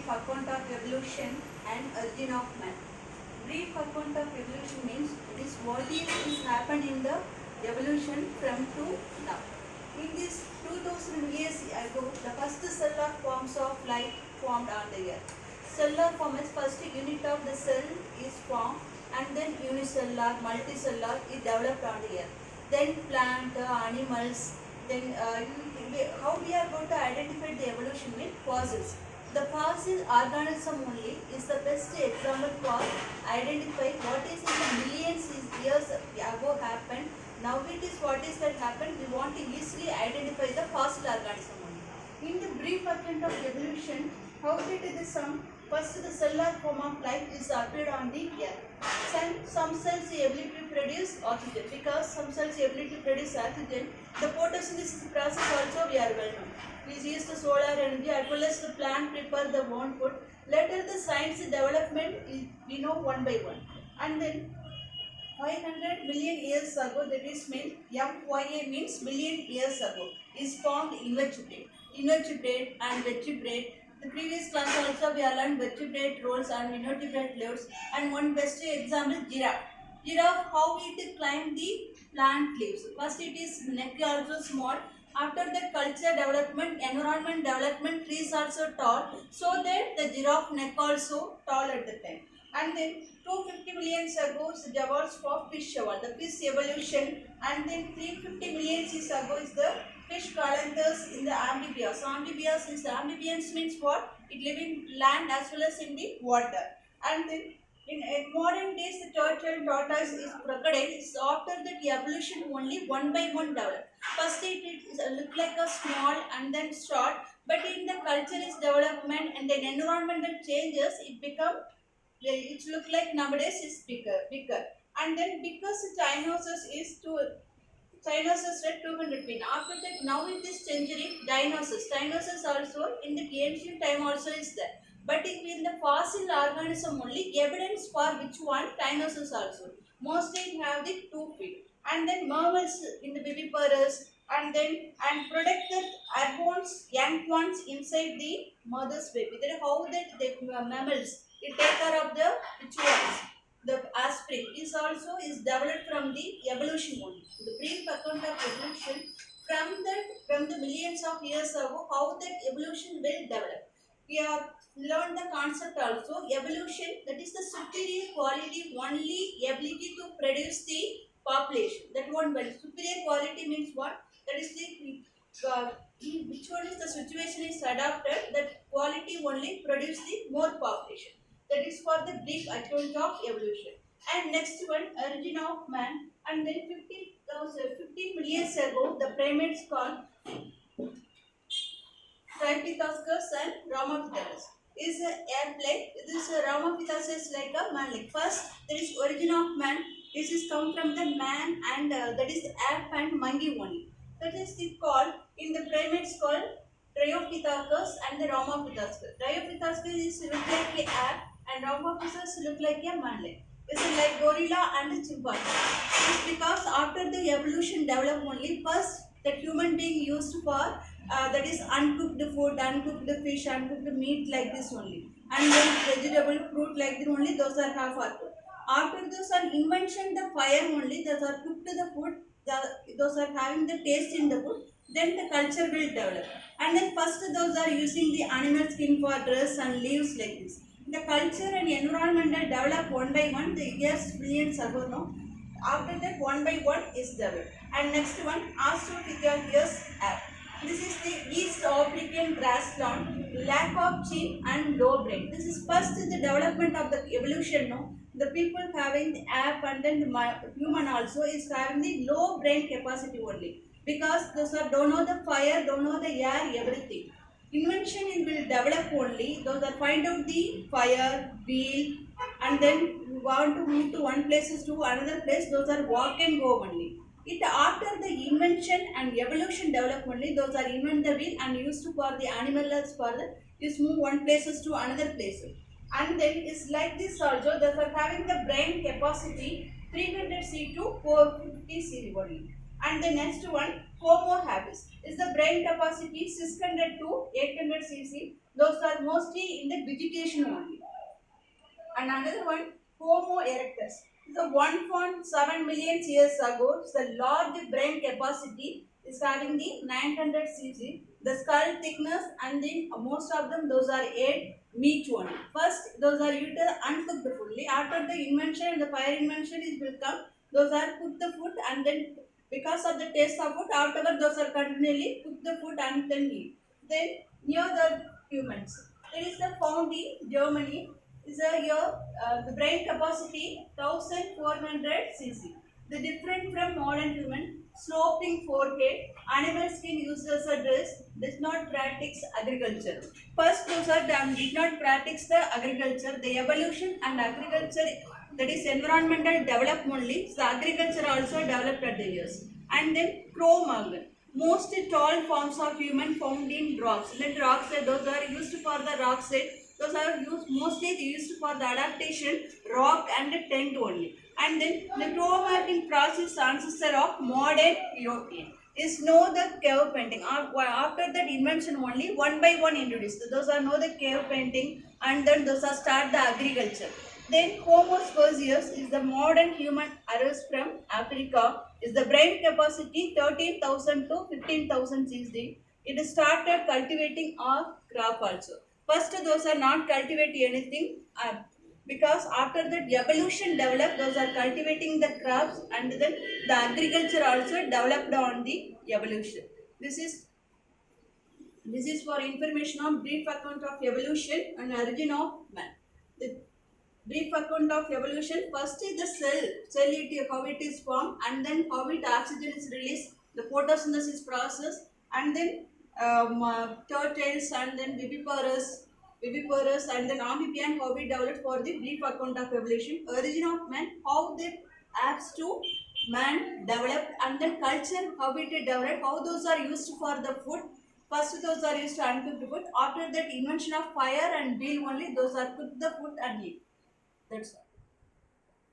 brief account of evolution and origin of man. Brief account of evolution means it is what is happened in the evolution from to now. In this 2000 years ago, the first cellular forms of life formed on the earth. Cellular form is first unit of the cell is formed and then unicellular, multicellular is developed on the earth. Then plant, animals, then how we are going to identify the evolution with fossils. The fossil organism only is the best example for identify what is in the millions years ago happened. Now it is what is that happened. We want to easily identify the fossil organism only. In the brief account of evolution, how did this first the cellular form of life is appeared on the earth. Some cells ability to produce oxygen, because some cells ability to produce oxygen. The photosynthesis process also we are well known. We use the solar energy as well as the plant prepare the own food. Later the science development is we know one by one. And then 500 million years ago, that is means MYA means million years ago, is formed invertebrate. Invertebrate and vertebrate. The previous class also we have learned vertebrate roles and invertebrate leaves, and one best example giraffe. Giraffe, how it climb the plant leaves. First it is neck also small. After the culture development, environment development, trees also tall. So that the giraffe neck also tall at the time. And then 250 million ago developed for fish evolved. The fish evolution, and then 350 million years ago is the fish calendars in the amphibians. Amphibians means what? It live in land as well as in the water. And then in modern days, the turtle, tortoise is crocodile. It's after that evolution only one by one developed. First it look like a small and then short, but in the culture is development and then environmental changes, it become it look like nowadays is bigger. And then because Tyrannosaurus is to Tyrannosaurus read 200 pin. After that, now in this century, Dinosaurs also in the ancient time also is there. But in the fossil organism only evidence for which one Tyrannosaurus also. Mostly have the 2 feet. And then mammals in the viviparous and protect the airborns, young ones inside the mother's baby. That is how that the mammals it take care of the which ones. The offspring is also is developed from the evolution only. The brief account of evolution from the millions of years ago, how that evolution will develop. We have learned the concept also. Evolution, that is the superior quality, only ability to produce the population. That one well. Superior quality means what? That is the which one is the situation is adapted, that quality only produce the more population. That is for the brief account of evolution. And next one, origin of man. And then 50 million ago, the primates called Tripithecus and Ramapithecus is a airplane. This Ramapithecus is like a man. Like first, there is origin of man. This is come from the man, and that is the ape and monkey only. That is the called in the primates called Dryopithecus and the Ramapithecus. Dryopithecus is look like a ape and Ramapithecus look like a man. This is like gorilla and the chimpanzee. It's because after the evolution developed only, first that human being used for that is uncooked food, uncooked fish, uncooked meat like this only, and then vegetable fruit like this only. Those are half are cooked. After those are invention the fire only. Those are cooked the food. Those are having the taste in the food. Then the culture will develop. And then first those are using the animal skin for dress and leaves like this. The culture and environmental develop one by one. The years billions ago now. After that one by one is developed. And next one, Australopithecus ape. This is the East African grassland, lack of chin and low brain. This is first the development of the evolution. No, the people having the ape and then the human also is having the low brain capacity only, because those are don't know the fire, don't know the air, everything. Invention it will develop only. Those are find out the fire, wheel, and then want to move to one place to another place. Those are walk and go only. It after the invention and evolution develop only, those are invent the wheel and used for the animals for the is move one places to another places. And then it's like this also, those are having the brain capacity 300 C to 450 C only. And the next one, Homo habilis, is the brain capacity 600 to 800 cc. Those are mostly in the vegetation only. And another one, Homo erectus. The 1.7 million years ago, the large brain capacity is having the 900 cc. The skull thickness and then most of them those are 8 meat one. First, those are eaten uncooked fully. After the invention and the fire invention is will come, those are cook the food and then because of the taste of food, afterward those are continually cook the food and then eat. Then near the humans. It is the found in Germany is a year the brain capacity 1400 cc. The different from modern human, sloping forehead, animal skin used as a dress, does not practice agriculture. First, those are did not practice the agriculture, the evolution and agriculture, that is environmental development only. So agriculture also developed at the years. And then Cro-Magnon. Most tall forms of human found in rocks. Let rocks, those are used for the rock set. Those are used mostly used for the adaptation, rock and tent only. And then the Cro-Magnon process ancestor of modern European is know the cave painting. After that invention only one by one introduced. Those are know the cave painting and then those are start the agriculture. Then Homo spersius is the modern human arose from Africa. Is the brain capacity 13,000 to 15,000 cc. It started cultivating a crop also. First, those are not cultivating anything because after that evolution developed, those are cultivating the crops and then the agriculture also developed on the evolution. This is this is for information on brief account of evolution and origin of man. The brief account of evolution. First is the cell it, how it is formed and then how it oxygen is released, the photosynthesis process and then turtles and then viviparous and then amphibian how we developed for the brief account of evolution. Origin of man, how the apps to man developed and then culture how it developed, how those are used for the food. First those are used to uncooked food. After that invention of fire and wheel only those are cook the food and eat. That's all.